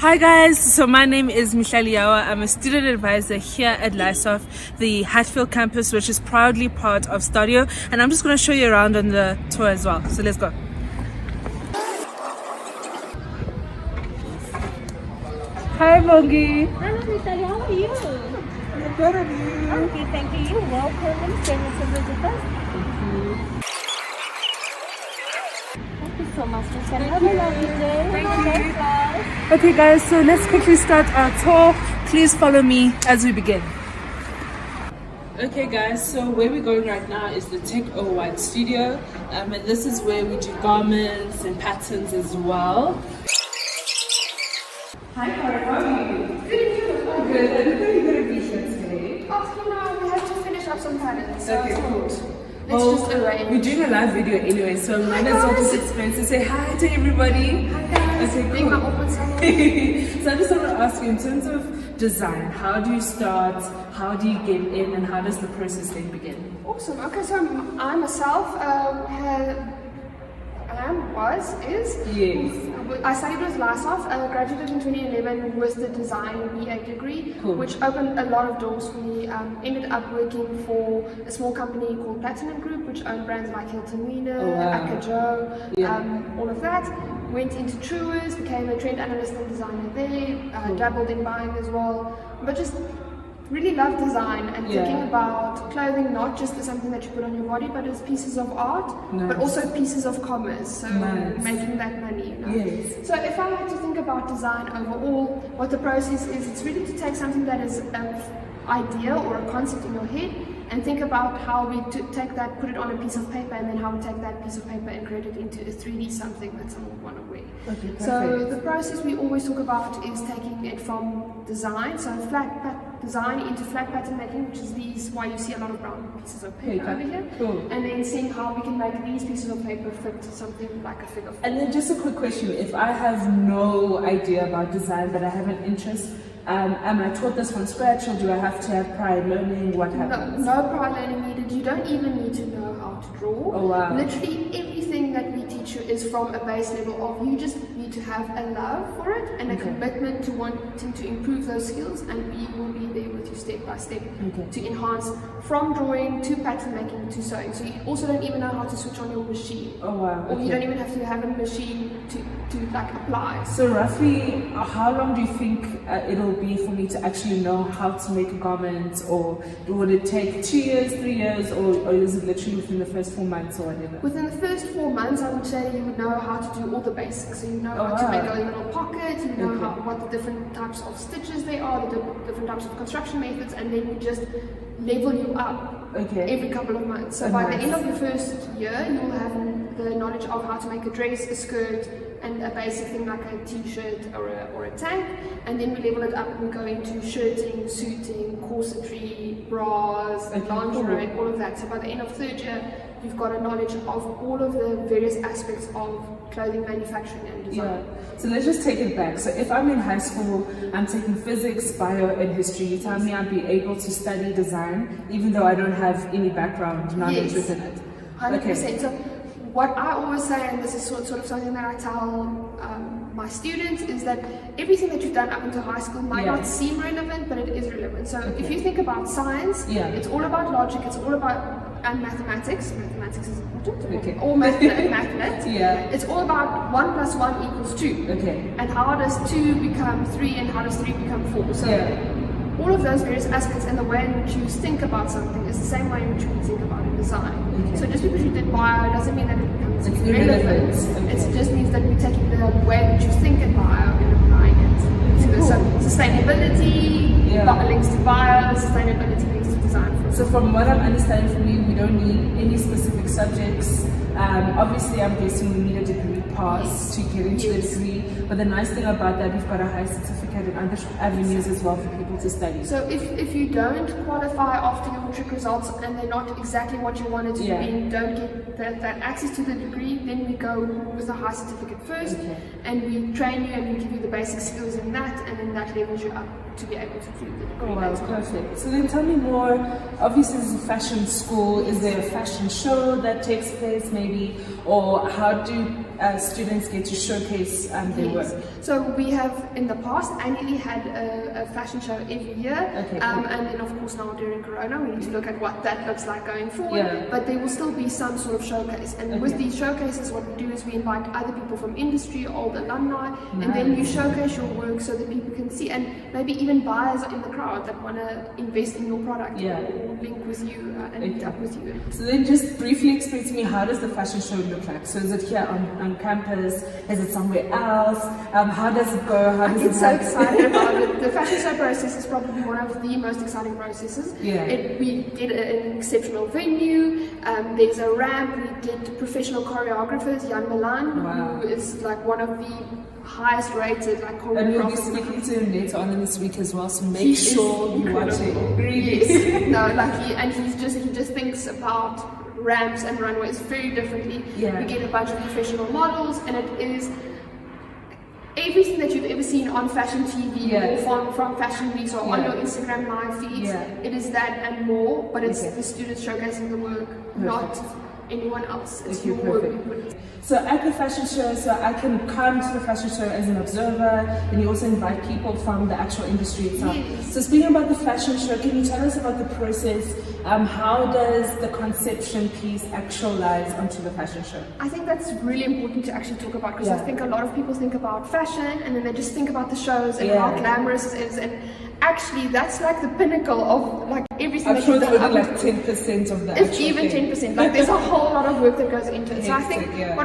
Hi guys, so my name is Mihlali. I'm a student advisor here at LISOF, the Hatfield campus, which is proudly part of Stadio, and I'm just going to show you around on the tour as well. So let's go. Hi Bongi. Hello Mihlali, how are you? I'm good at you. Okay, thank you. You're welcome. Spend some visit us. Thank you so much, Mihlali. Have a lovely day. Thank you. Guys. Okay guys, so let's quickly start our tour. Please follow me as we begin. Okay guys, so where we're going right now is the Tech O1 studio, and this is where we do garments and patterns as well. Hi Cahro, how are you? Good. Oh good, I didn't know you were going to be here today. Oh, we have to finish up some patterns. So Okay, cool. Let's just arrange. We're doing a live video anyway, so might as well just explain to say hi to everybody. Hi guys. Okay, Being cool. my awkward self. So I just want to ask you, in terms of design, how do you start, how do you get in, and how does the process then begin? Awesome. Okay, so I myself is. Yes. I studied with LISOF, graduated in 2011 with the design BA degree, Cool. which opened a lot of doors for me. Ended up working for a small company called Platinum Group, which owned brands like Hilton Wiener, Oh, wow. Akajo, Yeah. all of that. Went into Truers, became a trend analyst and designer there, dabbled in buying as well, but just really love design and thinking about clothing not just as something that you put on your body, but as pieces of art, but also pieces of commerce, so making that money, you know? Yes. So if I had to think about design overall, what the process is, it's really to take something that is an idea or a concept in your head and think about how we take that, put it on a piece of paper, and then how we take that piece of paper and create it into a 3D something that someone would want to wear. Okay, So the process we always talk about is taking it from design, so design into flat pattern making, which is why you see a lot of brown pieces of paper over here, and then seeing how we can make these pieces of paper fit something like a figure 4. And then just a quick question, if I have no idea about design but I have an interest, am I taught this from scratch, or do I have to have prior learning? What happens? No prior learning needed. You don't even need to know how to draw. Oh wow. Literally everything that we teach you is from a base level of, you just need to have a love for it and a commitment to wanting to improve those skills, and we will be there with you step by step to enhance from drawing to pattern making to sewing. So you also don't even know how to switch on your machine. Oh wow. Or you don't even have to have a machine to like apply. So roughly, how long do you think it'll be for me to actually know how to make a garment, or would it take 2 years, 3 years, or is it literally within the first 4 months or whatever? Within the first 4 months, I would say you would know how to do all the basics. So you know how to make a little pocket, you know what the different types of stitches there are, the different types of construction methods, and then we just level you up every couple of months. So by the end of your first year, you'll have the knowledge of how to make a dress, a skirt, and a basic thing like a t-shirt or a tank, and then we level it up and we go into shirting, suiting, corsetry, bras, lingerie, all of that. So by the end of third year, you've got a knowledge of all of the various aspects of clothing manufacturing and design. So let's just take it back. So if I'm in high school, I'm taking physics, bio, and history, you tell me I'd be able to study design even though I don't have any background knowledge within it? 100%. So what I always say, and this is sort of something that I tell my students, is that everything that you've done up until high school might not seem relevant, but it is relevant. So if you think about science, it's all about logic, it's all about mathematics. Mathematics is important. Or mathematics. It's all about 1 + 1 = 2. And how does 2 become 3, and how does 3 become 4? So all of those various aspects and the way in which you think about something is the same way in which we think about in design. So just because you did bio doesn't mean that it becomes irrelevant. It just means that we're taking the way in which you think in bio and applying it to the sustainability, links to bio, sustainability links to design. So from what I'm understanding from you, we don't need any specific subjects. Obviously, I'm guessing we need a degree pass to get into the degree, but the nice thing about that, we've got a high certificate in other avenues as well for people to study. So if you don't qualify after your matric results and they're not exactly what you wanted to be, and don't get that access to the degree, then we go with a high certificate first, and we train you and we give you the basic skills in that, and then that levels you up to be able to do the degree. Oh wow, perfect. So then tell me more, obviously this is a fashion school, is there a fashion show that takes place maybe, or how do students get to showcase their Yes. work? So we have in the past annually had a fashion show every year, Okay, cool. and then of course now during Corona we need to look at what that looks like going forward. Yeah. But there will still be some sort of showcase, and with these showcases, what we do is we invite other people from industry, old alumni, and then you showcase your work so that people can see, and maybe even buyers in the crowd that want to invest in your product Yeah. or link with you and meet up with you. So then just briefly explain to me, how does the fashion show look like? So is it here on campus? Is it somewhere else? How does it go? How does I'm it so work? excited about it. The fashion show process is probably one of the most exciting processes. Yeah. We did an exceptional venue. There's a ramp. We did professional choreographers, Jan Milan, Wow. who is like one of the highest rated like And we'll be choreographers. speaking to him later on in this week as well, so He make is sure you watch it. incredible. Really? Yes. No, like he just thinks about ramps and runways very differently. Yeah. We get a bunch of professional models, and it is everything that you've ever seen on fashion TV Yeah. or from fashion weeks or on Yeah. your Instagram live feeds. Yeah. It is that and more, but it's Okay. the students showcasing the work, not anyone else. It's Okay, your work. perfect. we put it. So at the fashion show, so I can come to the fashion show as an observer, and you also invite people from the actual industry itself. Yes. So speaking about the fashion show, can you tell us about the process? How does the conception piece actualize onto the fashion show? I think that's really important to actually talk about, because I Yeah. think a lot of people think about fashion and then they just think about the shows and Yeah. how glamorous it is, and actually that's like the pinnacle of like everything I'm that sure you've it's done only up like until- 10% of the If actual even thing. 10%, like there's a whole lot of work that goes into it. So I think Hectic, yeah.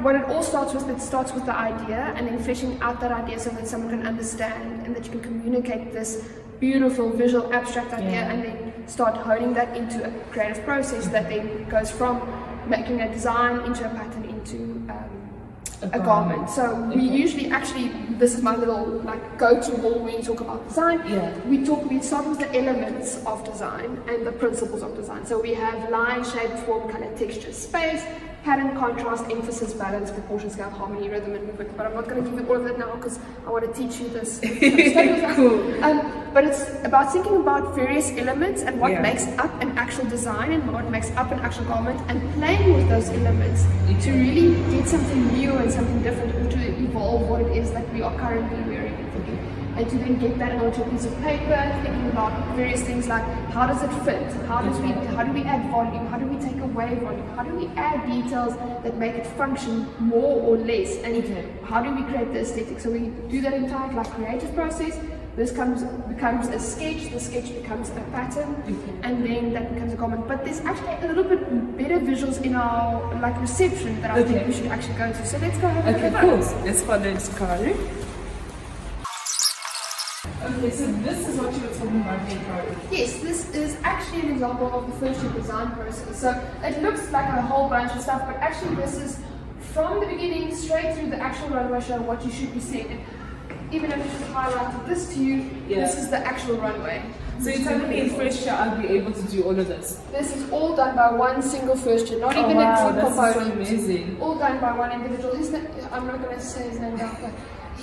what it all starts with, it starts with the idea, and then fleshing out that idea so that someone can understand and that you can communicate this beautiful visual abstract idea, Yeah. and then start honing that into a creative process that then goes from making a design into a pattern into a garment. So we usually actually, this is my little like go-to ball when you talk about design. Yeah. We start with the elements of design and the principles of design. So we have line, shape, form, color, texture, space, pattern, contrast, emphasis, balance, proportion, scale, harmony, rhythm, and movement. But I'm not going to give you all of that now because I want to teach you this. So stay with us. Cool. But it's about thinking about various elements and what Yeah. makes up an actual design and what makes up an actual garment, and playing with those elements to really get something new and something different, or to evolve what it is that we are currently wearing and thinking. And to then get that onto a piece of paper, thinking about various things like how does it fit? How do we add volume? How do we take away volume? How do we add details that make it function more or less? And how do we create the aesthetic? So we do that entire like creative process. This becomes a sketch, the sketch becomes a pattern, and then that becomes a garment. But there's actually a little bit better visuals in our like reception that I think we should actually go to. So let's go have a Okay, look. cool. Let's follow this Cahro. Okay, so this is what you were talking about here, Cahro. Yes, this is actually an example of the first year design process. So it looks like a whole bunch of stuff, but actually this is from the beginning straight through the actual runway show what you should be seeing. Even if I just highlighted this to you, this is the actual runway. So you're telling me in first year I'll be able to do all of this? This is all done by one single first year, not Oh, even wow, a group that's so component. amazing. All done by one individual. I'm not going to say his name now, but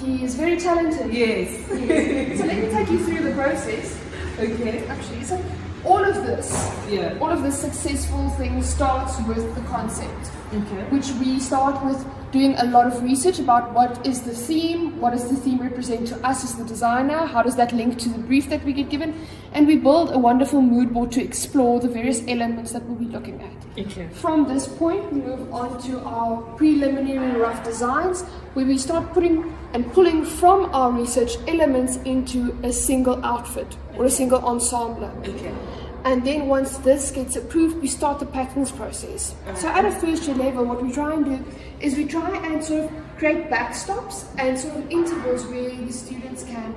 he is very talented. Yes. Yes. So let me take you through the process. Okay. Actually, so all of this successful thing starts with the concept. Okay. Which we start with doing a lot of research about what is the theme, what does the theme represent to us as the designer, how does that link to the brief that we get given, and we build a wonderful mood board to explore the various elements that we'll be looking at. Okay. From this point, we move on to our preliminary rough designs, where we start putting and pulling from our research elements into a single outfit or a single ensemble. Okay. And then once this gets approved, we start the patterns process. So at a first year level, what we try and do is we try and sort of create backstops and sort of intervals where the students can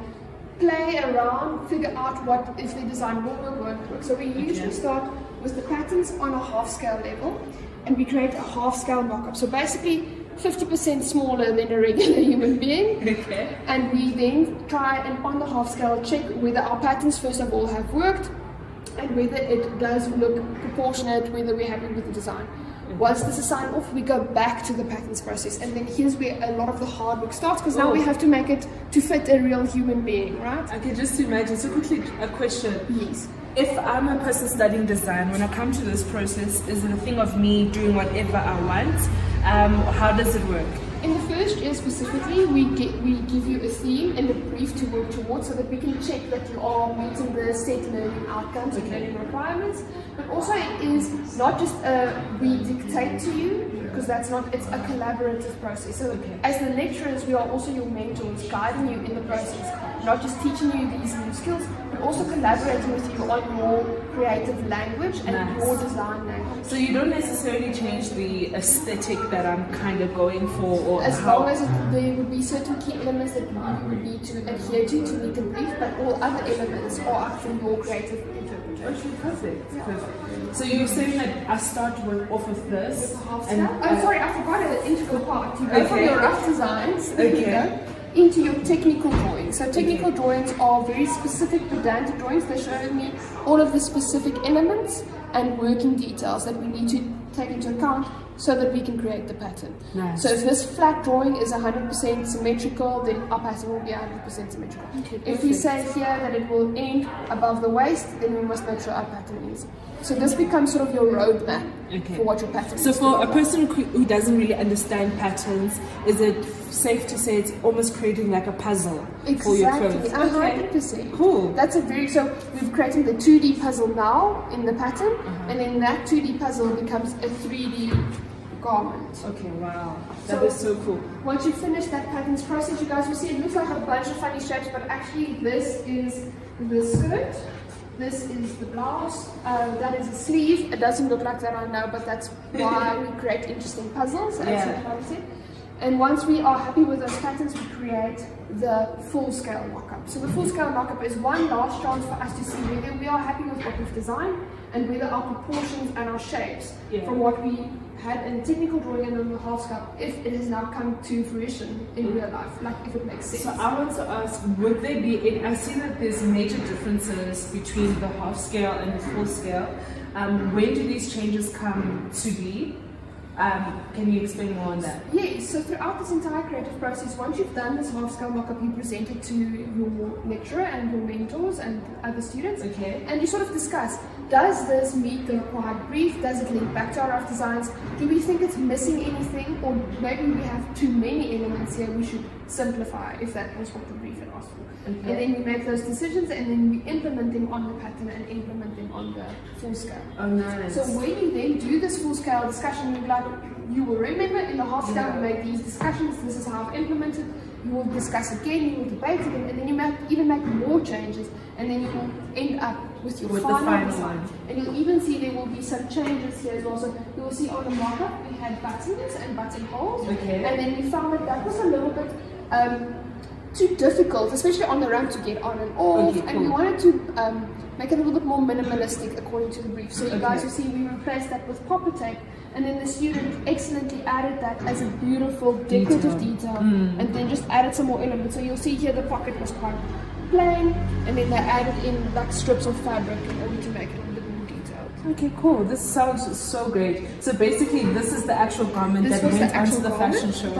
play around, figure out what if their design will work, won't work. So we usually start with the patterns on a half scale level, and we create a half scale mock-up. So basically 50% smaller than a regular human being. Okay. And we then try and on the half scale check whether our patterns first of all have worked, and whether it does look proportionate, whether we're happy with the design. Once this is signed off, we go back to the patterns process, and then here's where a lot of the hard work starts, because now we have to make it to fit a real human being, right? Okay, just imagine. So quickly, a question. Yes. If I'm a person studying design, when I come to this process, is it a thing of me doing whatever I want? How does it work? In the first year specifically, we give you a theme and a brief to work towards, so that we can check that you are meeting the set learning outcomes and learning requirements. But also, it is not just we dictate to you, because that's not, it's a collaborative process. So as the lecturers, we are also your mentors, guiding you in the process, not just teaching you these new skills, but also collaborating with you on your creative language and your design language. So you don't necessarily change the aesthetic that I'm kind of going for, or as long as there would be certain key elements that you would need to adhere to meet the brief, but all other elements are up from your creative interpretation. Okay, perfect. Yeah. Perfect. So you're saying that I start off with this? Sorry, I forgot an integral part. You go from your rough designs into your technical drawings. So technical drawings are very specific pedantic drawings. They show me all of the specific elements and working details that we need to take into account so that we can create the pattern. Nice. So if this flat drawing is 100% symmetrical, then our pattern will be 100% symmetrical. Okay, if we say here that it will end above the waist, then we must make sure our pattern is. So this becomes sort of your roadmap for what your pattern is. So for a person who doesn't really understand patterns, is it safe to say it's almost creating like a puzzle for your clothes? Exactly, 100%. Cool. That's a very, so we've created the 2D puzzle now in the pattern, and then that 2D puzzle becomes a 3D garment. Okay, wow. That is so cool. Once you finish that patterns process, you guys will see it looks like a bunch of funny shapes, but actually this is the skirt. This is the blouse, that is a sleeve. It doesn't look like that, I know, but that's why we create interesting puzzles. And once we are happy with those patterns, we create the full-scale mock-up. So the full-scale mock-up is one last chance for us to see whether we are happy with what we've designed and whether our proportions and our shapes from what we had in technical drawing and on the half scale, if it has now come to fruition in real life, like if it makes sense. So I want to ask, would there be, I see that there's major differences between the half scale and the full scale. When do these changes come to be? Can you explain more on that? Yes, so throughout this entire creative process, once you've done this half-scale mock-up, you present it to your lecturer and your mentors and other students. And you sort of discuss, does this meet the required brief? Does it link back to our rough designs? Do we think it's missing anything? Or maybe we have too many elements here, we should simplify, if that was what the brief had asked for. And then we make those decisions, and then we implement them on the pattern and implement them on the full scale. Oh, nice. So when you then do this full scale discussion, you'll be like, you will remember in the half scale we made these discussions, this is how I've implemented, you will discuss again, you will debate again, and then you might even make more changes, and then you will end up with your final design. And you'll even see there will be some changes here as well. So you will see on the markup we had buttons and buttonholes, and then we found that was a little bit too difficult, especially on the ramp, to get on and off, and we wanted to make it a little bit more minimalistic according to the brief. So you guys will see we replaced that with popper tape, and then the student excellently added that as a beautiful decorative detail, and then just added some more elements. So you'll see here the pocket was quite plain, and then they added in like strips of fabric in order to make it a little bit more detailed. Okay, cool. This sounds so great. So basbasically, this is the actual garment that went onto the fashion show,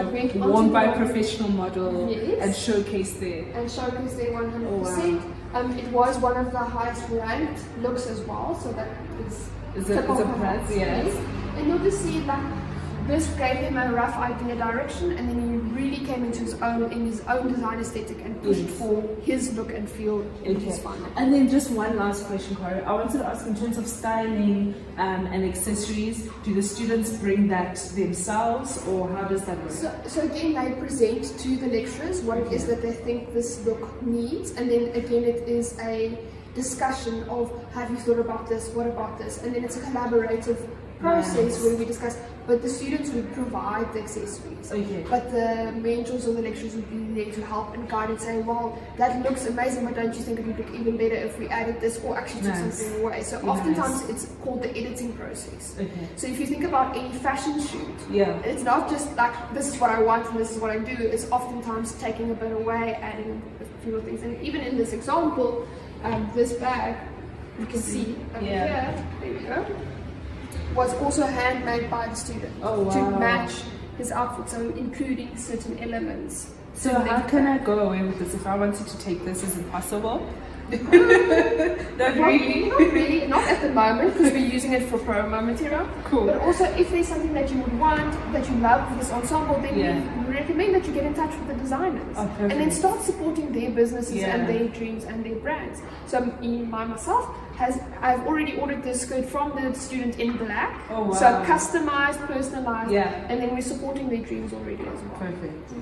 worn by a professional model, and showcased there. And showcased there 100%. It was one of the highest ranked looks as well, so that is a plus, yes. And you'll just see like this gave him a rough idea direction, and then he really came into his own design aesthetic and pushed for his look and feel in his final. And then just one last question, Cahro. I wanted to ask, in terms of styling and accessories, do the students bring that themselves, or how does that work? So again, they present to the lecturers what it is that they think this look needs, and then again it is a discussion of, have you thought about this, what about this, and then it's a collaborative process where we discuss, but the students would provide the accessories. But the mentors or the lecturers would be there to help and guide and say, well, that looks amazing, but don't you think it would look even better if we added this or actually took something away? So oftentimes it's called the editing process. So if you think about any fashion shoot, it's not just like, this is what I want and this is what I do. It's oftentimes taking a bit away, adding a few things. And even in this example, this bag, you can see over here, there we go. was also handmade by the student to match his outfit, so including certain elements. So how can I go away with this? If I wanted to take this, is it possible? Not really. Not at the moment, because we're using it for promo material. Cool. But also, if there's something that you would want, that you love for this ensemble, then we recommend that you get in touch with the designers and then start supporting their businesses and their dreams and their brands. So myself, I've already ordered this skirt from the student in black. Oh, wow. So customized, personalized, and then we're supporting their dreams already as well. Perfect.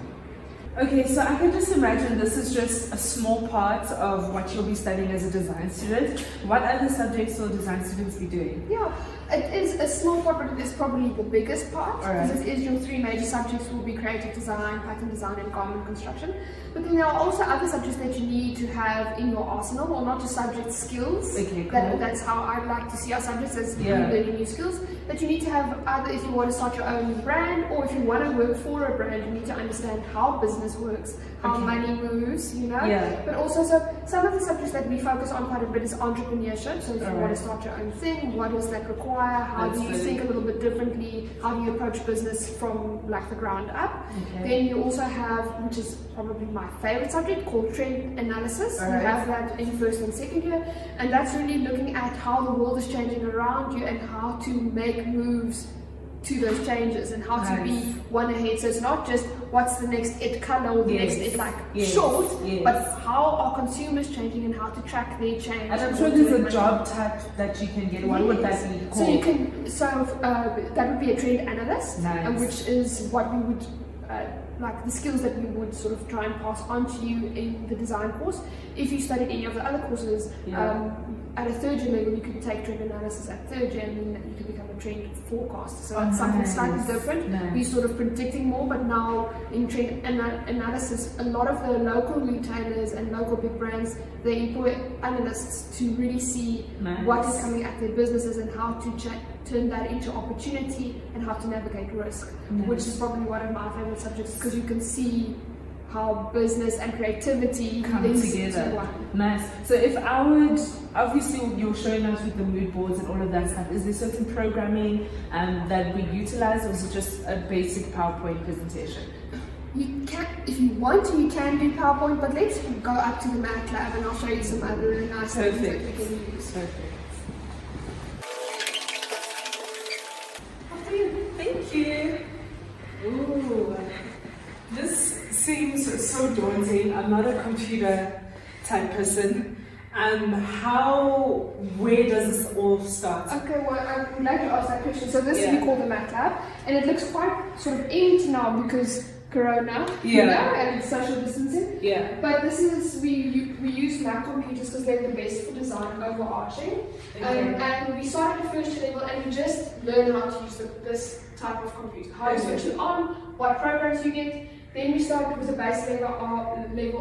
Okay, so I can just imagine this is just a small part of what you'll be studying as a design student. What other subjects will design students be doing? Yeah, it is a small part, but it is probably the biggest part, because it is your three major subjects will be creative design, pattern design, and garment construction. But then there are also other subjects that you need to have in your arsenal, or not just subject skills. Okay, cool. That's how I like to see our subjects, as learning new skills. That you need to have either if you want to start your own brand, or if you want to work for a brand, you need to understand how business works, how money moves, you know. But also, so some of the subjects that we focus on quite a bit is entrepreneurship. So if you want to start your own thing, what does that require? How do you think a little bit differently? How do you approach business from like the ground up? Then you also have, which is probably my favorite subject, called trend analysis. You have that in first and second year, and that's really looking at how the world is changing around you and how to make moves to those changes and how to be one ahead. So it's not just what's the next it color or the next it short, but how are consumers changing and how to track their change. And I'm sure there's a job type that you can get. What would that be called? So you can, that would be a trend analyst, which is what we would like the skills that we would sort of try and pass on to you in the design course. If you studied any of the other courses, at a third year level, you could take trend analysis at third year, and then you could become a trend forecaster. So that's something slightly different. We're sort of predicting more, but now in trend analysis, a lot of the local retailers and local big brands, they employ analysts to really see what is coming at their businesses and how to turn that into opportunity and how to navigate risk, which is probably one of my favorite subjects, because you can see how business and creativity come together. Nice. So if I would, obviously you're showing us with the mood boards and all of that stuff, is there certain programming that we utilize, or is it just a basic PowerPoint presentation? You can, if you want to, you can do PowerPoint, but let's go up to the Mac Lab and I'll show you some other nice things that we can use. Thank you. Ooh, this seems so daunting. I'm not a computer type person. Where does this all start? Okay, well, I would like to ask that question. So this we call the Mac Lab, and it looks quite sort of empty now because Corona, you know, and social distancing. But this is, we use Mac computers because they're the best for design overarching. And we started at first year level, and we just learn how to use this type of computer. How you switch it on, what programs you get. Then we started with a base level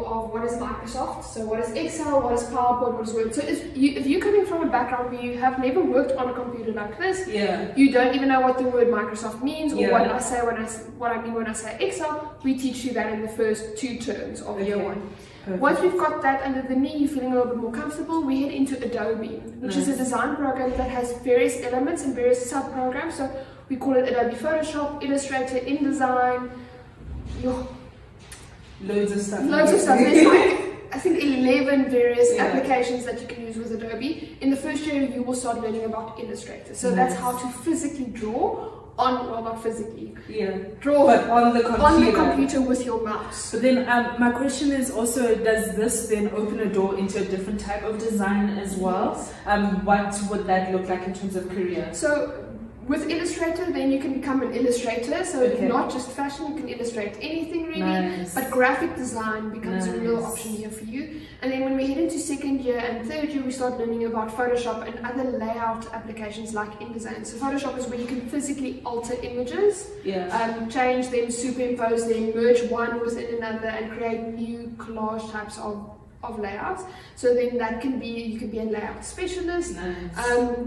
of what is Microsoft, so what is Excel, what is PowerPoint, what is Word. So if you're coming from a background where you have never worked on a computer like this, you don't even know what the word Microsoft means or what I mean when I say Excel, we teach you that in the first 2 terms of year 1. Once we've got that under the knee, you're feeling a little bit more comfortable, we head into Adobe, which is a design program that has various elements and various sub-programs. So we call it Adobe Photoshop, Illustrator, InDesign, loads of stuff. There's like, I think 11 various applications that you can use with Adobe. In the first year, you will start learning about Illustrator. So that's how to physically draw on, well, not physically, draw but on the computer with your mouse. But then my question is also, does this then open a door into a different type of design as well? What would that look like in terms of career? So with Illustrator, then you can become an illustrator. So not just fashion, you can illustrate anything really. But graphic design becomes a real option here for you. And then when we head into second year and third year, we start learning about Photoshop and other layout applications like InDesign. So Photoshop is where you can physically alter images, change them, superimpose them, merge one within another, and create new collage types of layouts. So then that can be, you can be a layout specialist,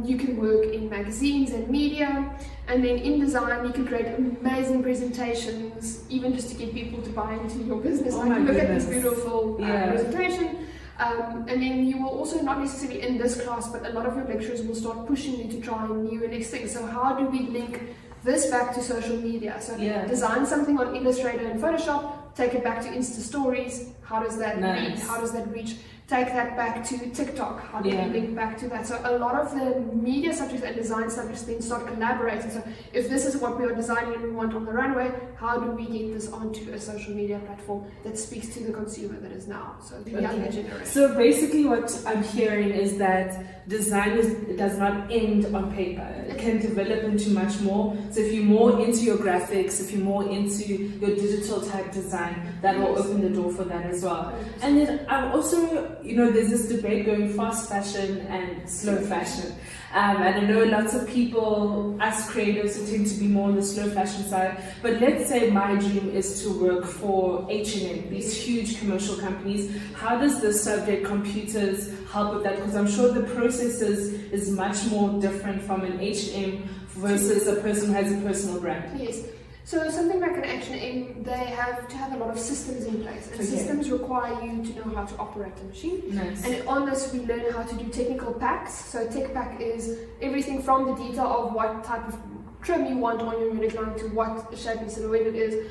you can work in magazines and media, and then in design you can create amazing presentations, even just to get people to buy into your business. Look at this beautiful presentation. And then you will also, not necessarily in this class, but a lot of your lecturers will start pushing you to try new and next things. So how do we link this back to social media? So design something on Illustrator and Photoshop, take it back to Insta Stories. How does that reach? How does that reach? Take that back to TikTok. How do we link back to that? So a lot of the media subjects and design subjects then start collaborating. So if this is what we are designing and we want on the runway, how do we get this onto a social media platform that speaks to the consumer that is now? So the younger generation. So basically what I'm hearing is that design does not end on paper. It can develop into much more. So if you're more into your graphics, if you're more into your digital type design, that will open the door for that as well. And then I'm also, there's this debate going fast fashion and slow fashion. And I know lots of people, us creatives, who tend to be more on the slow fashion side. But let's say my dream is to work for H&M, these huge commercial companies. How does the subject computers help with that? Because I'm sure the processes is much more different from an H&M versus a person who has a personal brand. Yes. So something like an H&M, they have to have a lot of systems in place, and systems require you to know how to operate the machine. Nice. And on this we learn how to do technical packs. So tech pack is everything from the detail of what type of trim you want on your unicorn to what shape and silhouette it is.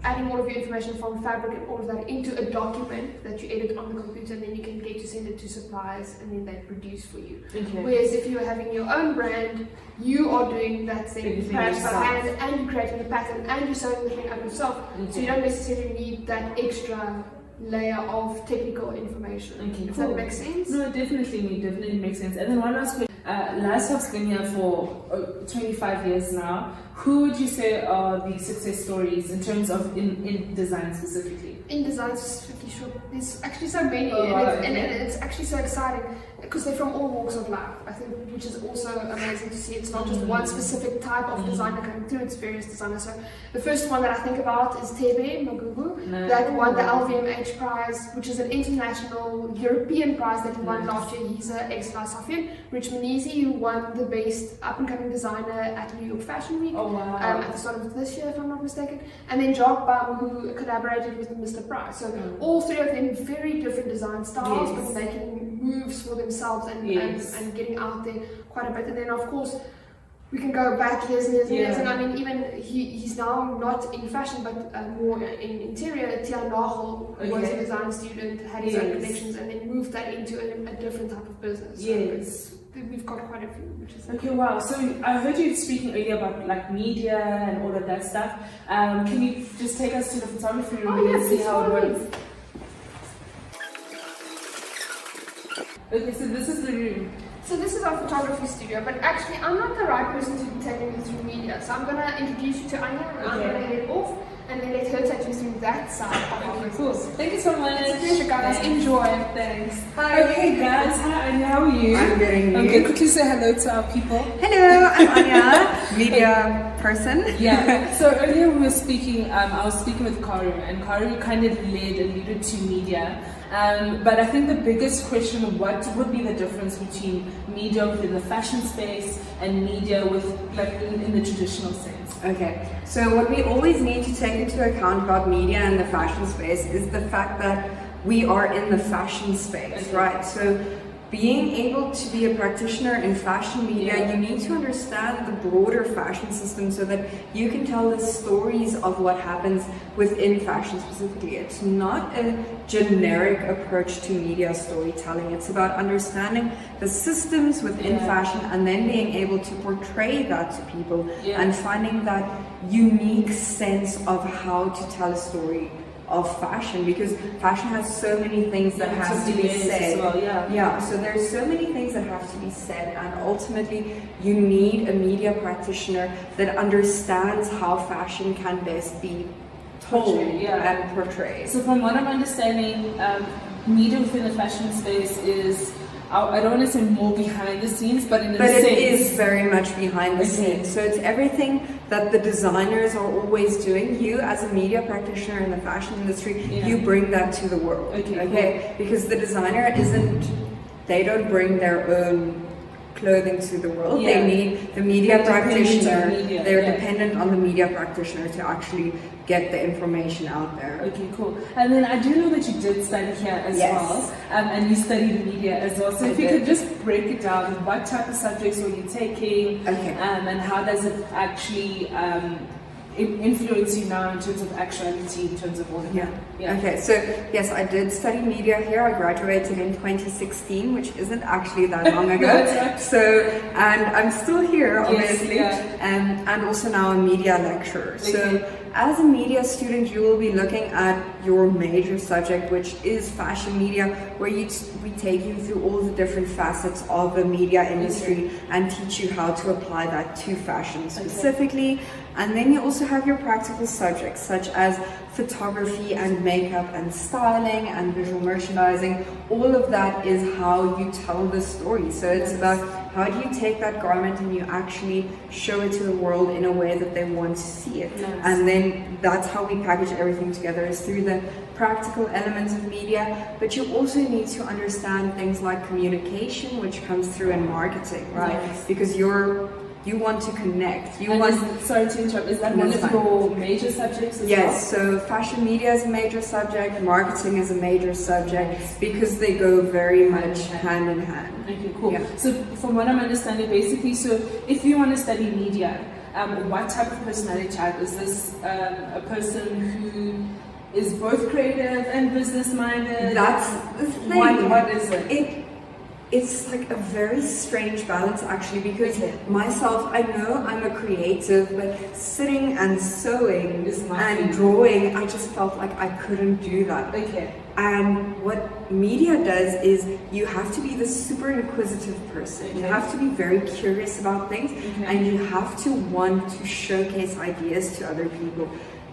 Adding all of your information from fabric and all of that into a document that you edit on the computer, and then you can get to send it to suppliers, and then they produce for you. Whereas if you're having your own brand, you are doing that thing perhaps by hand, and you're creating the pattern, and you're sewing the thing up yourself. So you don't necessarily need that extra layer of technical information. If that makes sense? No, it definitely makes sense. And then one last question. Last have been here for 25 years now. Who would you say are the success stories in terms of in design specifically? In design specifically, sure. There's actually so many, and it's actually so exciting because they're from all walks of life, I think, which is also amazing to see. It's not just one specific type of designer coming through, it's various designers. So the first one that I think about is Tebe Magugu, that won the LVMH prize, which is an international European prize that he won last year. He's an ex-South Rich Manisi, who won the best up-and-coming designer at New York Fashion Week at the start of this year, if I'm not mistaken. And then Jock Baum, who collaborated with Mr. Price. So all three of them very different design styles, but making moves for themselves and getting out there quite a bit. And then of course we can go back years and years and years, and I mean even he's now not in fashion but more in interior. Tian Nagel was a design student, had his own collections, and then moved that into a different type of business. So we've got quite a few, which is wow. So I heard you speaking earlier about like media and all of that stuff. Can you just take us to the photography room and see how it works? Okay, so this is the room. So this is our photography studio, but actually I'm not the right person to be taking you through media. So I'm going to introduce you to Anya, and I'm going to head off, and then let her take you through that side of our course. Thank you so much. It's a pleasure, guys. Enjoy. Thanks. Hi. Okay, guys. Hi, Anya. How are you? I'm good. Okay, quickly say hello to our people. Hello, I'm Anya, media person. So earlier we were speaking, I was speaking with Cahro, and Cahro kind of alluded to media. But I think the biggest question, what would be the difference between media within the fashion space and media with like in the traditional sense? Okay, so what we always need to take into account about media and the fashion space is the fact that we are in the fashion space, right? So being able to be a practitioner in fashion media, you need to understand the broader fashion system so that you can tell the stories of what happens within fashion specifically. It's not a generic approach to media storytelling. It's about understanding the systems within fashion and then being able to portray that to people and finding that unique sense of how to tell a story of fashion, because fashion has so many things that have to be said. So there's so many things that have to be said, and ultimately you need a media practitioner that understands how fashion can best be told and portrayed. So from what I'm understanding, media within the fashion space is, I don't want to say more behind the scenes, but in a sense. But it is very much behind the scenes. So it's everything that the designers are always doing. You as a media practitioner in the fashion industry, you bring that to the world. Okay? Because the designer they don't bring their own clothing to the world. Yeah. They need the media They're dependent on practitioner. media, They're yeah. dependent on the media practitioner to actually get the information out there. Okay, cool. And then I do know that you did study here as Yes. well, and you studied media as well. So if you could just break it down, what type of subjects were you taking, Okay. and how does it actually influence you now in terms of actuality, in terms of all of Yeah. that? Yeah. Okay, so yes, I did study media here. I graduated in 2016, which isn't actually that long ago. That's right. So, and I'm still here, obviously, yeah. and also now a media lecturer. Okay. So, as a media student, you will be looking at your major subject, which is fashion media, where we take you through all the different facets of the media industry and teach you how to apply that to fashion specifically. And then you also have your practical subjects, such as photography and makeup and styling and visual merchandising. All of that is how you tell the story. So it's about how do you take that garment and you actually show it to the world in a way that they want to see it. Nice. And then that's how we package everything together, is through the practical elements of media. But you also need to understand things like communication, which comes through in marketing, right? Nice. Because you want to connect. Sorry to interrupt, is that No, one it's of fine. your major subjects as Yes, so fashion media is a major subject, marketing is a major subject, because they go very much hand in hand. Okay, cool. Yeah. So from what I'm understanding, basically, so if you want to study media, what type of personality type is this? A person who is both creative and business minded? That's the thing. What is it? It's like a very strange balance, actually, because myself, I know I'm a creative, but sitting and sewing Is my and thing. drawing, I just felt like I couldn't do that. Okay. And what media does is you have to be the super inquisitive person. You Okay. have to be very curious about things, Okay. and you have to want to showcase ideas to other people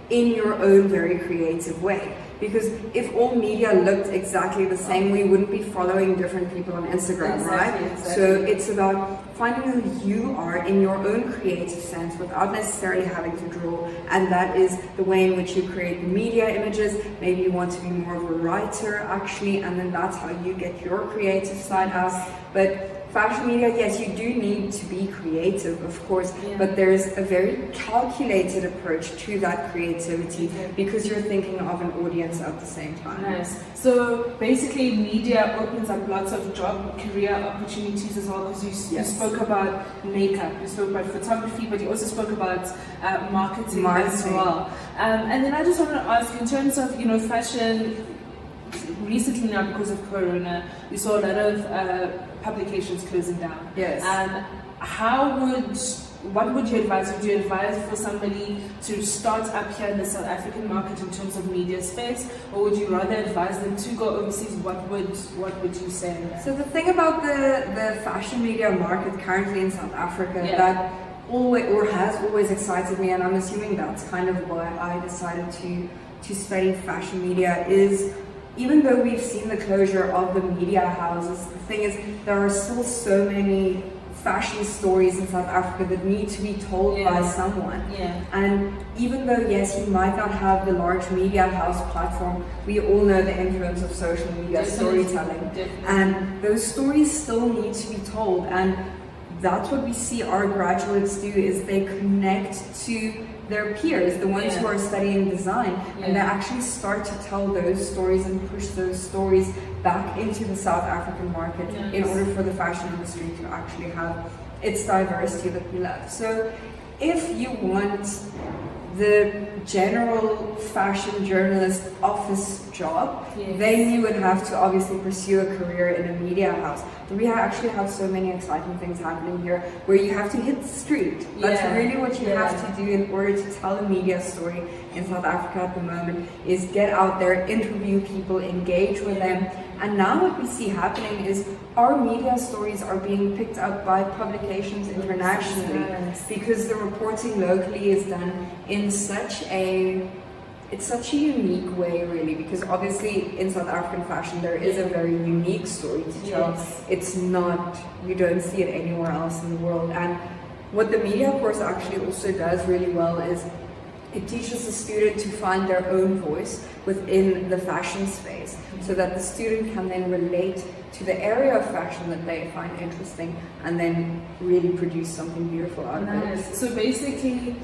in your own very creative way. Because if all media looked exactly the same, we wouldn't be following different people on Instagram, right? Exactly. So it's about finding who you are in your own creative sense without necessarily having to draw. And that is the way in which you create media images. Maybe you want to be more of a writer, actually, and then that's how you get your creative side out. But fashion media, yes, you do need to be creative, of course, but there's a very calculated approach to that creativity because you're thinking of an audience at the same time. Nice. So basically, media opens up lots of job, career opportunities as well. Because you spoke about makeup, you spoke about photography, but you also spoke about marketing as well. And then I just want to ask, in terms of fashion. Recently now, because of Corona, we saw a lot of publications closing down. Yes. What would you advise? Would you advise for somebody to start up here in the South African market in terms of media space, or would you rather advise them to go overseas? What would you say? So the thing about the fashion media market currently in South Africa that has always excited me, and I'm assuming that's kind of why I decided to study fashion media, is even though we've seen the closure of the media houses, the thing is there are still so many fashion stories in South Africa that need to be told by someone. Yeah. And even though, yes, you might not have the large media house platform, we all know the influence of social media storytelling. And those stories still need to be told. And that's what we see our graduates do, is they connect to their peers, the ones who are studying design, and they actually start to tell those stories and push those stories back into the South African market in order for the fashion industry to actually have its diversity that we love. So if you want the general fashion journalist office job, then you would have to obviously pursue a career in a media house. But we actually have so many exciting things happening here where you have to hit the street. That's really what you have to do in order to tell a media story in South Africa at the moment, is get out there, interview people, engage with them. And now what we see happening is our media stories are being picked up by publications internationally because the reporting locally is done in such a unique way, really, because obviously in South African fashion there is a very unique story to tell. It's not, you don't see it anywhere else in the world. And what the media course actually also does really well is it teaches the student to find their own voice within the fashion space, so that the student can then relate to the area of fashion that they find interesting and then really produce something beautiful out of it. So basically,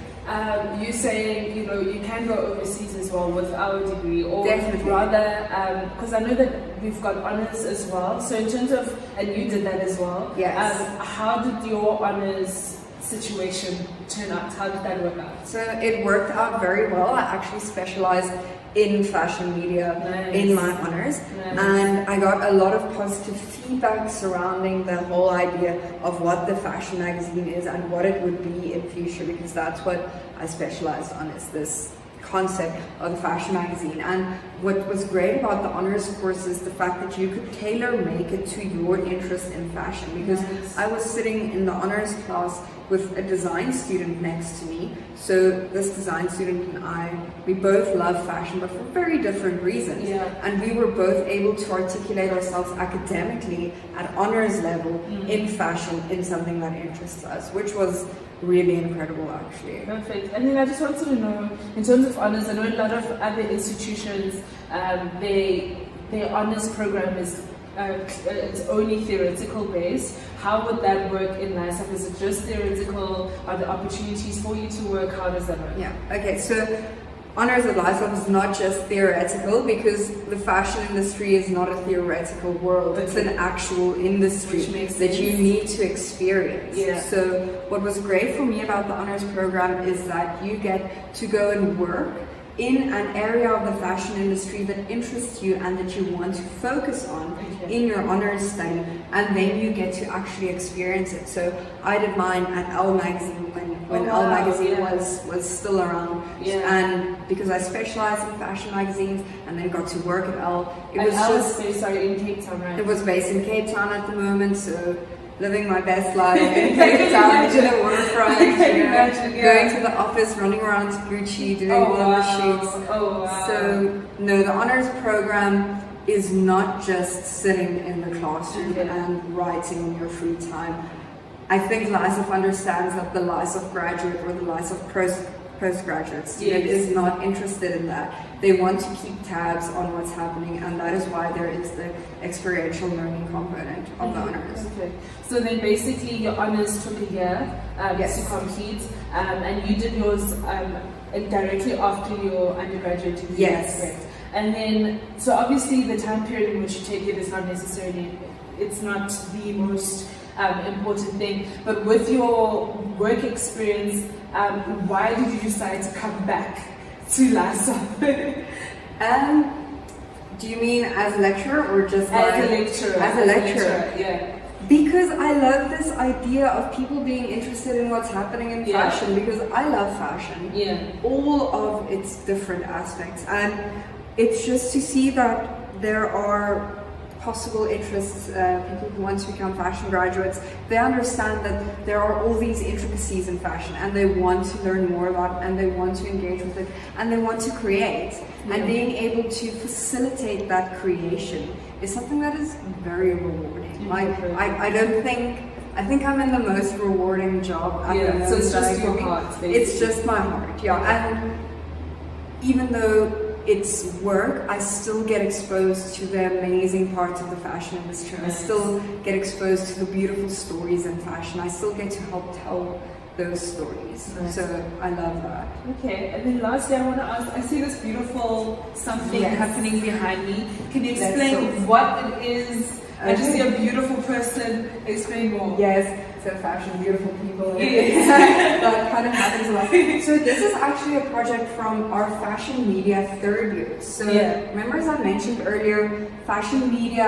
you're saying, you know, you can go overseas as well with our degree, or Definitely. rather, because I know that we've got honors as well. So in terms of, and you did that as well. Yes. How did your honors situation turn out? How did that work out? So it worked out very well. I actually specialized in fashion media in my honors, and I got a lot of positive feedback surrounding the whole idea of what the fashion magazine is and what it would be in future, because that's what I specialized on, is this concept of the fashion magazine. And what was great about the honors course is the fact that you could tailor make it to your interest in fashion, because I was sitting in the honors class with a design student next to me. So this design student and I, we both love fashion, but for very different reasons. And we were both able to articulate ourselves academically at honors level in fashion, in something that interests us, which was really incredible, actually. Perfect. And then I just wanted to know, in terms of honors, I know a lot of other institutions, their honors program is it's only theoretical based. How would that work in LISAF? Is it just theoretical? Are there opportunities for you to work? How does that work? Yeah, okay, so honors at LISAF is not just theoretical, because the fashion industry is not a theoretical world. It's an actual industry that you need to experience. So what was great for me about the honors program is that you get to go and work in an area of the fashion industry that interests you and that you want to focus on in your honors study, and then you get to actually experience it. So I did mine at Elle magazine when Elle magazine was still around, and because I specialized in fashion magazines and then got to work at Elle, it was just based in Cape Town, right? It was based in Cape Town at the moment, so living my best life in Cape Town, to the waterfront, going to the office, running around to Gucci, doing all the shoots. So no, the honors program is not just sitting in the classroom and writing in your free time. I think LISAF understands that the LISAF graduate or the LISAF postgraduate student is not interested in that. They want to keep tabs on what's happening, and that is why there is the experiential learning component of the honors. Perfect. So then basically your honors took a year to complete, and you did yours directly after your undergraduate degree. Yes. Correct. And then, so obviously the time period in which you take it is not necessarily, it's not the most important thing, but with your work experience, why did you decide to come back to LISAF? Do you mean as a lecturer or just as a lecturer? As a lecturer, yeah. Because I love this idea of people being interested in what's happening in fashion, because I love fashion. All of its different aspects, and it's just to see that there are possible interests, people who want to become fashion graduates, they understand that there are all these intricacies in fashion, and they want to learn more about it, and they want to engage with it, and they want to create. And being able to facilitate that creation is something that is very rewarding. I think I'm in the most rewarding job at the moment. So it's just your heart, basically. It's just my heart, and even though it's work, I still get exposed to the amazing parts of the fashion industry. I still get exposed to the beautiful stories in fashion. I still get to help tell those stories. So I love that. Okay, and then lastly I want to ask, I see this beautiful something happening behind me. Can you explain what it is? I just see a beautiful person. Explain more. Yes. Fashion, beautiful people. That kind of happens a lot. So this is actually a project from our fashion media third year. So remember, as I mentioned earlier, fashion media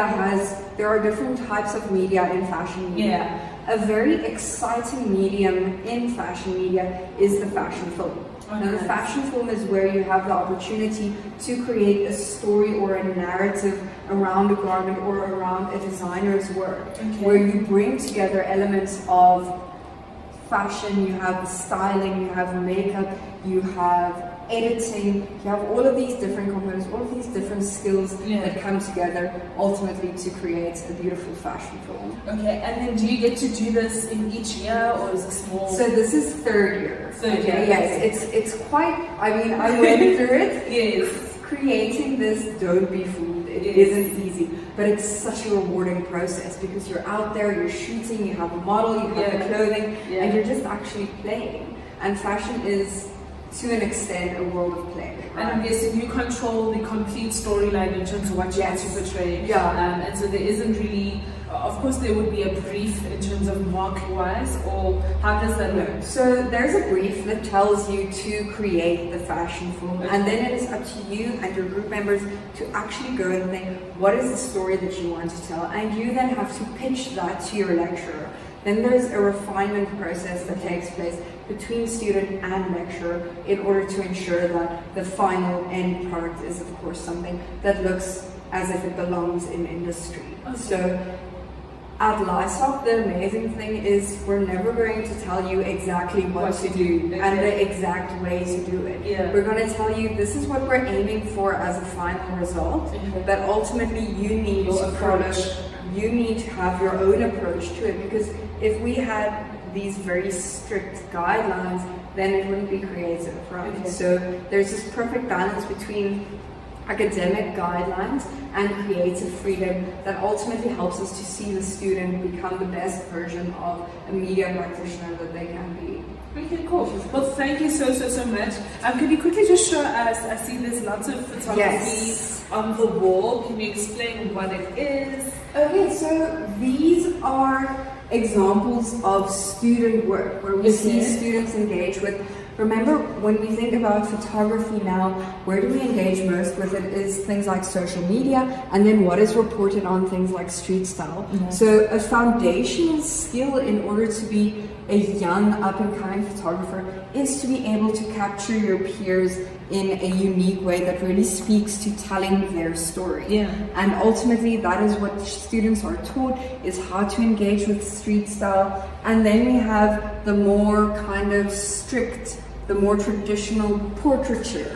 there are different types of media in fashion media. A very exciting medium in fashion media is the fashion film. Now, the fashion film is where you have the opportunity to create a story or a narrative around a garment or around a designer's work, where you bring together elements of fashion. You have the styling, you have makeup, you have editing, you have all of these different components, all of these different skills that come together ultimately to create a beautiful fashion film. Okay, and then do you get to do this in each year, or is it small? So this is third year. Third year. Yes, it's quite, I mean, I went through it. Yes. Creating this, don't be fooled, it isn't easy, but it's such a rewarding process because you're out there, you're shooting, you have a model, you have the clothing, and you're just actually playing. And fashion is, to an extent, a world of play. Right? And I'm guessing you control the complete storyline in terms of what you want to portray. Yeah. And so there isn't really, of course there would be a brief in terms of mark-wise, or how does that work? So there's a brief that tells you to create the fashion film, and then it is up to you and your group members to actually go and think, what is the story that you want to tell? And you then have to pitch that to your lecturer. Then there's a refinement process that takes place between student and lecturer in order to ensure that the final end product is, of course, something that looks as if it belongs in industry. Okay. So at LISOF, the amazing thing is we're never going to tell you exactly what to do and the exact way to do it. Yeah. We're going to tell you this is what we're aiming for as a final result, but ultimately you need to follow, you need to have your own approach to it, because if we had these very strict guidelines, then it wouldn't be creative, right? Okay. So there's this perfect balance between academic guidelines and creative freedom that ultimately helps us to see the student become the best version of a media practitioner that they can be. Okay, cool. Well, thank you so much. Can you quickly just show us, I see there's lots of photography on the wall. Can you explain what it is? Okay, so these are examples of student work where we see students engage with. Remember, when we think about photography now, where do we engage most with it is things like social media, and then what is reported on things like street style. So a foundational skill in order to be a young up-and-coming photographer is to be able to capture your peers in a unique way that really speaks to telling their story. Yeah. And ultimately that is what students are taught, is how to engage with street style. And then we have the more kind of strict, the more traditional portraiture,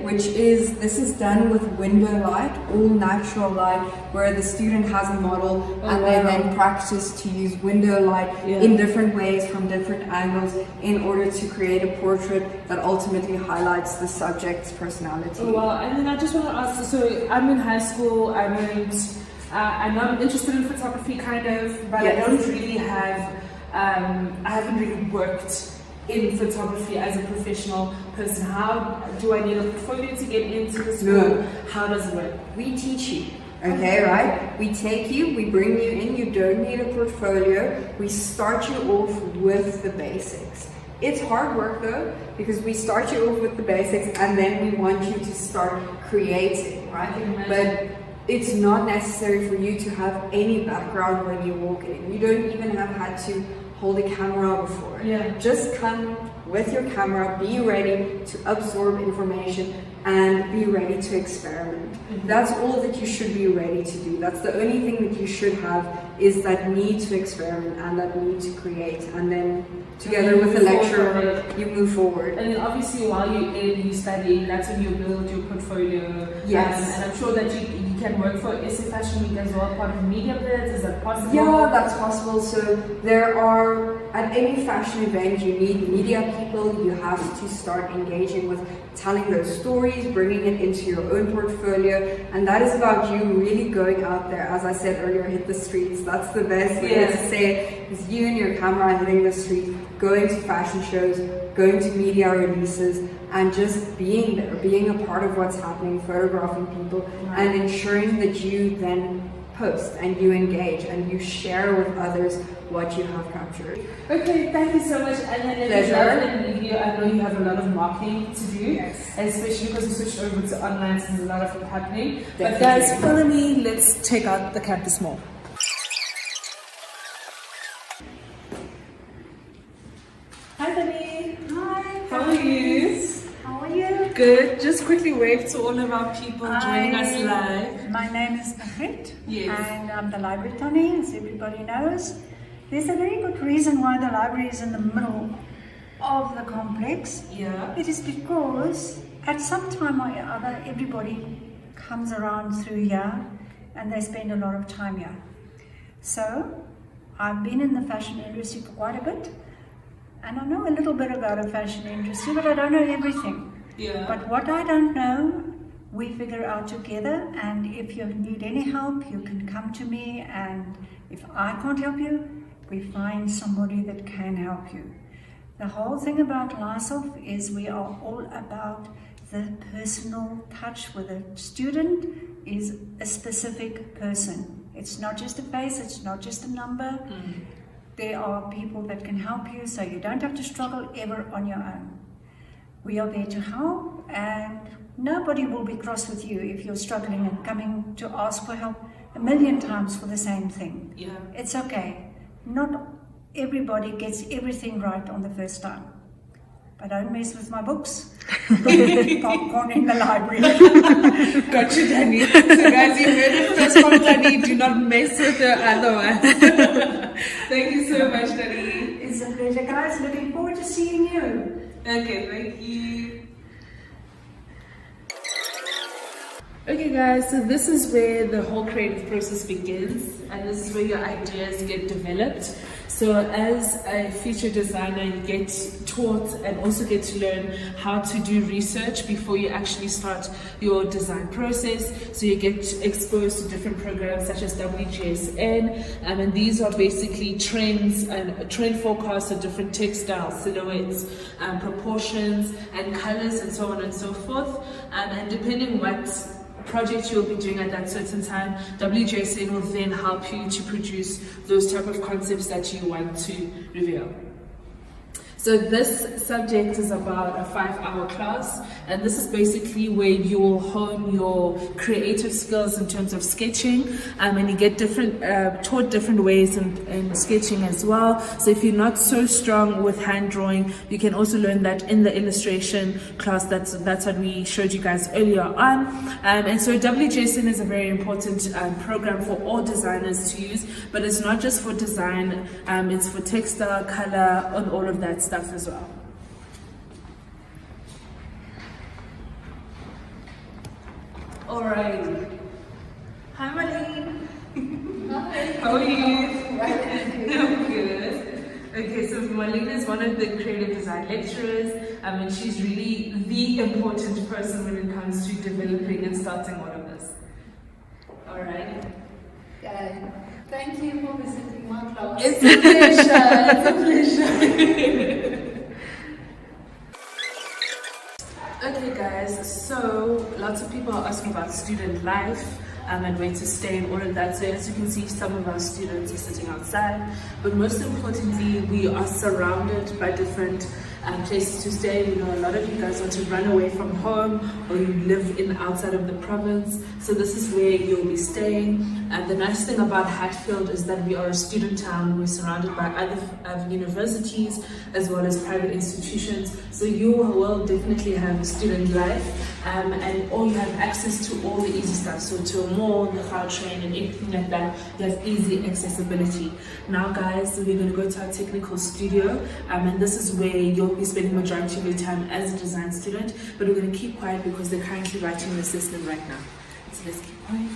which is, this is done with window light, all natural light, where the student has a model and they then practice to use window light in different ways from different angles in order to create a portrait that ultimately highlights the subject's personality. Oh, wow. And then I just want to ask, so I'm in high school, I know I'm interested in photography kind of, but I don't really have, I haven't really worked in photography as a professional person. How do I need a portfolio to get into the school? No. How does it work? We teach you. Okay, right? We take you, we bring you in, you don't need a portfolio. We start you off with the basics. It's hard work though, because we start you off with the basics and then we want you to start creating, right? But it's not necessary for you to have any background when you walk in. You don't even have had to hold a camera before. Just come with your camera, be ready to absorb information and be ready to experiment. That's all that you should be ready to do. That's the only thing that you should have, is that need to experiment and that need to create, and then together with the lecturer you move forward. And then obviously while you're in, you study, that's when you build your portfolio. Yes. And I'm sure that you can work for SA Fashion Week as well, part of media bids. Is that possible? Yeah, that's possible. So there are, at any fashion event, you need media people. You have to start engaging with telling those stories, bringing it into your own portfolio, and that is about you really going out there. As I said earlier, hit the streets. That's the best way to say it, is you and your camera hitting the streets, going to fashion shows, going to media releases, and just being there, being a part of what's happening, photographing people, and ensuring that you then post and you engage and you share with others what you have captured. Okay, thank you so much. And then I know you have a lot of marketing to do, especially because you switched over to online, so there's a lot of it happening. Definitely. But guys, follow me, let's check out the campus mall. Hi, Dani. Hi. How are you? How are you? Good. Just quickly wave to all of our people joining us live. My name is Margriet, yes, and I'm the library Tony, as everybody knows. There's a very good reason why the library is in the middle of the complex. Yeah. It is because at some time or other, everybody comes around through here and they spend a lot of time here. So I've been in the fashion industry for quite a bit, and I know a little bit about the fashion industry, but I don't know everything. Yeah. But what I don't know, we figure out together, and if you need any help, you can come to me, and if I can't help you, we find somebody that can help you. The whole thing about Lysof is we are all about the personal touch with a student is a specific person. It's not just a face, it's not just a number. There are people that can help you, so you don't have to struggle ever on your own. We are there to help, and nobody will be cross with you if you're struggling and coming to ask for help 1,000,000 times for the same thing. Yeah. It's okay. Not everybody gets everything right on the first time. But don't mess with my books. Popcorn in the library. Got you, Danny. So guys, you heard it first from Danny. Do not mess with the other one. Thank you so much, Danny. It's a pleasure, guys. Looking forward to seeing you. Okay, thank you. Okay guys, so this is where the whole creative process begins, and this is where your ideas get developed. So as a feature designer, you get taught and also get to learn how to do research before you actually start your design process. So you get exposed to different programs such as WGSN, and these are basically trends and trend forecasts of different textile silhouettes, proportions and colors and so on and so forth. And depending what project you'll be doing at that certain time, WGSN will then help you to produce those type of concepts that you want to reveal. So this subject is about a 5-hour class, and this is basically where you will hone your creative skills in terms of sketching, and you get taught different ways in sketching as well. So if you're not so strong with hand drawing, you can also learn that in the illustration class. That's what we showed you guys earlier on. And so WGSN is a very important program for all designers to use, but it's not just for design, it's for textile, color, and all of that stuff as well. Alrighty. Hi, Marlene. Hi. How are you? I'm good. Okay, so Marlene is one of the creative design lecturers, and she's really the important person when it comes to developing and starting all of this. Alright. Thank you for visiting my class. It's a pleasure. It's a pleasure. Okay guys, so lots of people are asking about student life and where to stay and all of that. So as you can see, some of our students are sitting outside, but most importantly, we are surrounded by different places to stay. You know, a lot of you guys want to run away from home, or you live outside of the province, so this is where you'll be staying. And the nice thing about Hatfield is that we are a student town. We're surrounded by other universities as well as private institutions, so you will definitely have a student life, and all you have access to all the easy stuff. So to a mall, the train, and everything like that, you have easy accessibility. Now guys, we're going to go to our technical studio, and this is where you'll be spending the majority of your time as a design student, but we're going to keep quiet because they're currently writing an assessment right now. So let's keep quiet.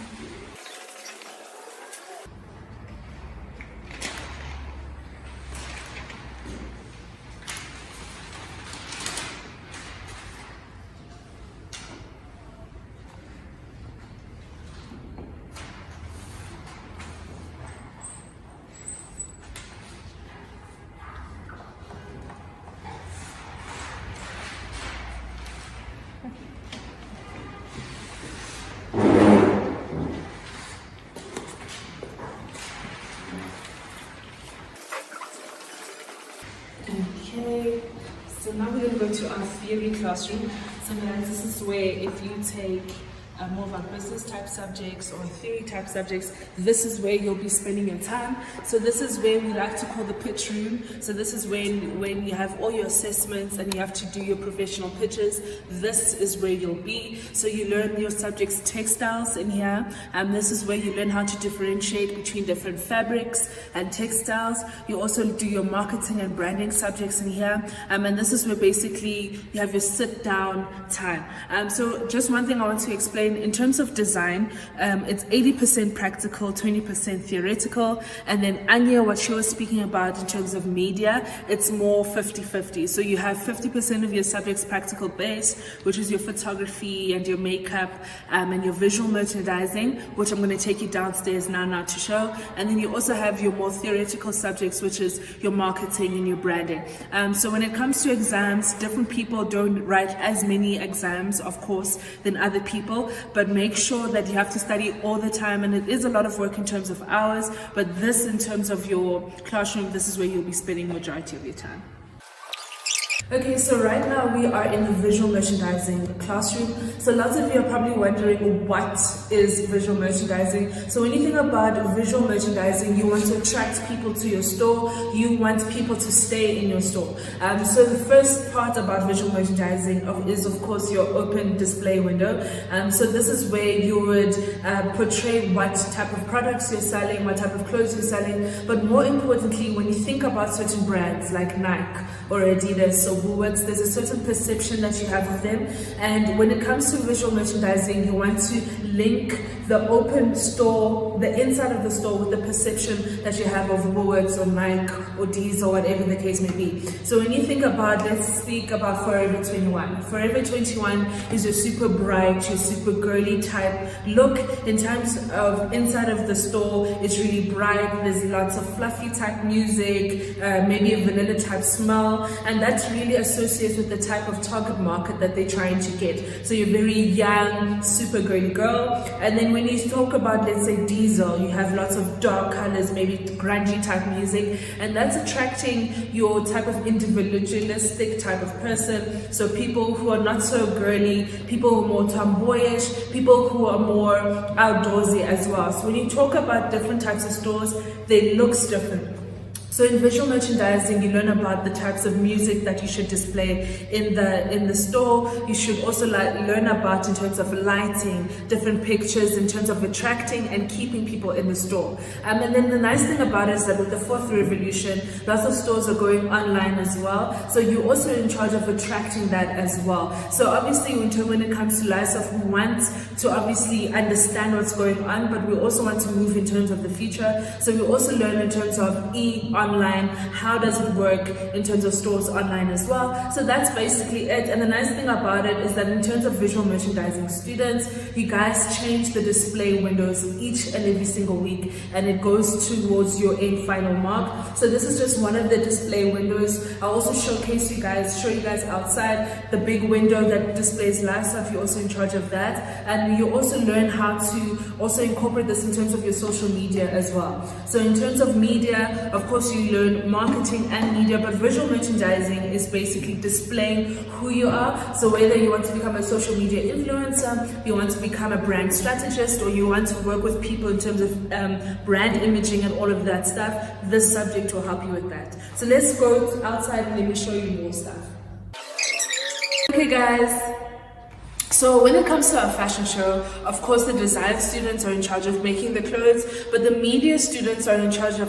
Okay, so now we're going to go to our theory classroom. So guys, this is where if you take more of our business type subjects or theory type subjects, this is where you'll be spending your time. So this is where we like to call the pitch room. So this is when you have all your assessments and you have to do your professional pitches. This is where you'll be. So you learn your subjects textiles in here, and this is where you learn how to differentiate between different fabrics and textiles. You also do your marketing and branding subjects in here, and this is where basically you have your sit down time. So just one thing I want to explain in terms of design, it's 80% practical, 20% theoretical, and then Anya, what she was speaking about in terms of media, it's more 50-50. So you have 50% of your subjects practical based, which is your photography and your makeup and your visual merchandising, which I'm going to take you downstairs now to show. And then you also have your more theoretical subjects, which is your marketing and your branding. So when it comes to exams, different people don't write as many exams, of course, than other people, but make sure that you have to study all the time, and it is a lot of work in terms of hours, but this in terms of your classroom, this is where you'll be spending majority of your time. Okay, so right now we are in the visual merchandising classroom. So lots of you are probably wondering, what is visual merchandising? So when you think about visual merchandising, you want to attract people to your store. You want people to stay in your store. So the first part about visual merchandising is of course your open display window. So this is where you would portray what type of products you're selling, what type of clothes you're selling. But more importantly, when you think about certain brands like Nike or Adidas or Woolworths, there's a certain perception that you have of them, and when it comes to visual merchandising, you want to link the open store, the inside of the store, with the perception that you have of Woolworths or Nike or D's or whatever the case may be. So when you think about, let's speak about Forever 21. Forever 21 is your super bright, your super girly type look. In terms of inside of the store, it's really bright, there's lots of fluffy type music, maybe a vanilla type smell, and that's really associates with the type of target market that they're trying to get. So you're very young, super girly girl. And then when you talk about, let's say, Diesel, you have lots of dark colors, maybe grungy type music, and that's attracting your type of individualistic type of person. So people who are not so girly, people who are more tomboyish, people who are more outdoorsy as well. So when you talk about different types of stores, they looks different. So in visual merchandising, you learn about the types of music that you should display in the store. You should also learn about in terms of lighting, different pictures in terms of attracting and keeping people in the store. And then the nice thing about it is that with the fourth revolution, lots of stores are going online as well. So you're also in charge of attracting that as well. So obviously when it comes to Lysof, we want to obviously understand what's going on, but we also want to move in terms of the future. So we also learn in terms of online, how does it work in terms of stores online as well. So that's basically it. And the nice thing about it is that in terms of visual merchandising students, you guys change the display windows each and every single week, and it goes towards your end final mark. So this is just one of the display windows. I'll also show you guys outside the big window that displays Lysof. You're also in charge of that, and you also learn how to also incorporate this in terms of your social media as well. So in terms of media, of course, you learn marketing and media, but visual merchandising is basically displaying who you are. So whether you want to become a social media influencer, you want to become a brand strategist, or you want to work with people in terms of brand imaging and all of that stuff, this subject will help you with that. So let's go outside and let me show you more stuff. Okay guys, so when it comes to our fashion show, of course the design students are in charge of making the clothes, but the media students are in charge of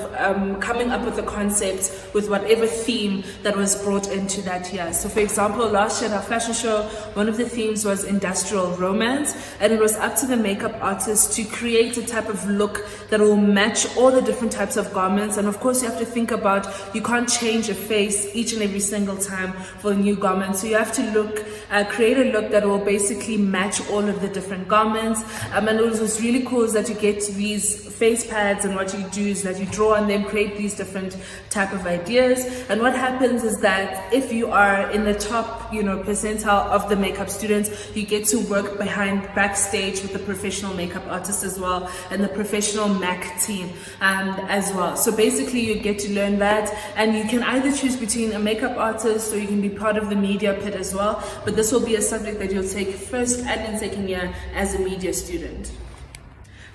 coming up with the concepts with whatever theme that was brought into that year. So for example, last year at our fashion show, one of the themes was industrial romance, and it was up to the makeup artist to create a type of look that will match all the different types of garments. And of course you have to think about, you can't change a face each and every single time for a new garment, so you have to create a look that will basically match all of the different garments. And what was really cool is that you get these face pads, and what you do is that you draw on them, create these different type of ideas. And what happens is that if you are in the top percentile of the makeup students, you get to work behind backstage with the professional makeup artist as well, and the professional MAC team as well. So basically you get to learn that, and you can either choose between a makeup artist or you can be part of the media pit as well, but this will be a subject that you'll take first and in second year as a media student.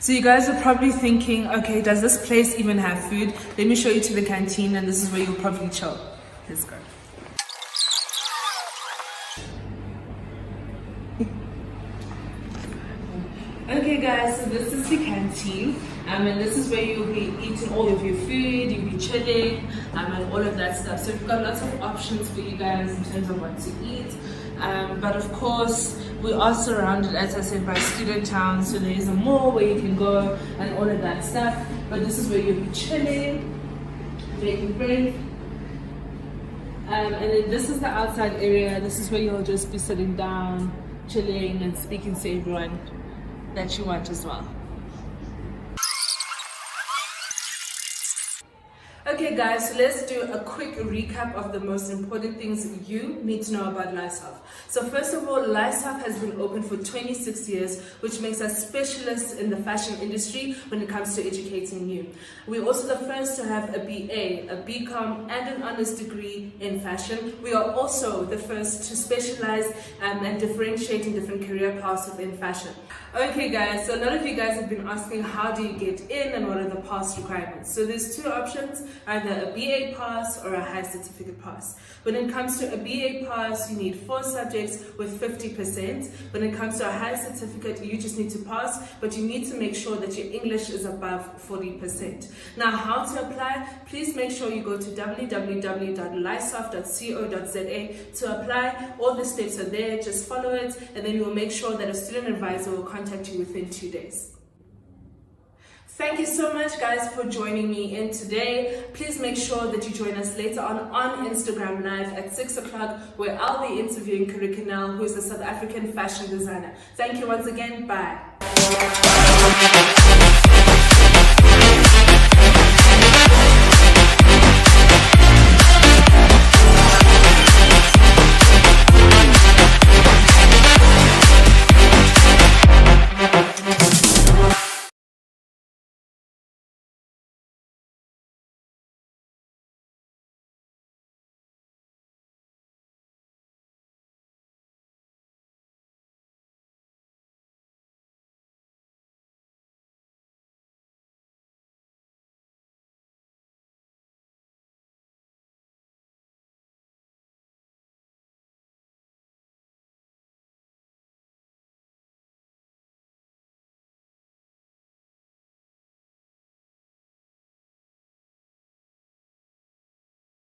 So you guys are probably thinking, okay, does this place even have food? Let me show you to the canteen, and this is where you'll probably chill. Let's go. Okay guys, so this is the canteen, and this is where you'll be eating all of your food, you'll be chilling, and all of that stuff. So we've got lots of options for you guys in terms of what to eat. But of course, we are surrounded, as I said, by student towns, so there is a mall where you can go and all of that stuff. But this is where you'll be chilling, making break. And then this is the outside area. This is where you'll just be sitting down, chilling and speaking to everyone that you want as well. Okay guys, so let's do a quick recap of the most important things you need to know about Lifesoft. So first of all, Lifesoft has been open for 26 years, which makes us specialists in the fashion industry when it comes to educating you. We're also the first to have a BA, a BCom, and an honors degree in fashion. We are also the first to specialize and differentiate in different career paths within fashion. Okay guys, so a lot of you guys have been asking, how do you get in and what are the pass requirements? So there's two options, either a BA pass or a high certificate pass. When it comes to a BA pass, you need 4 subjects with 50%. When it comes to a high certificate, you just need to pass, but you need to make sure that your English is above 40%. Now, how to apply? Please make sure you go to www.lifesoft.co.za to apply. All the steps are there, just follow it, and then you will make sure that a student advisor will contact you within 2 days. Thank you so much guys for joining me in today. Please make sure that you join us later on Instagram Live at 6 o'clock, where I'll be interviewing Cahro, who is a South African fashion designer. Thank you once again. Bye.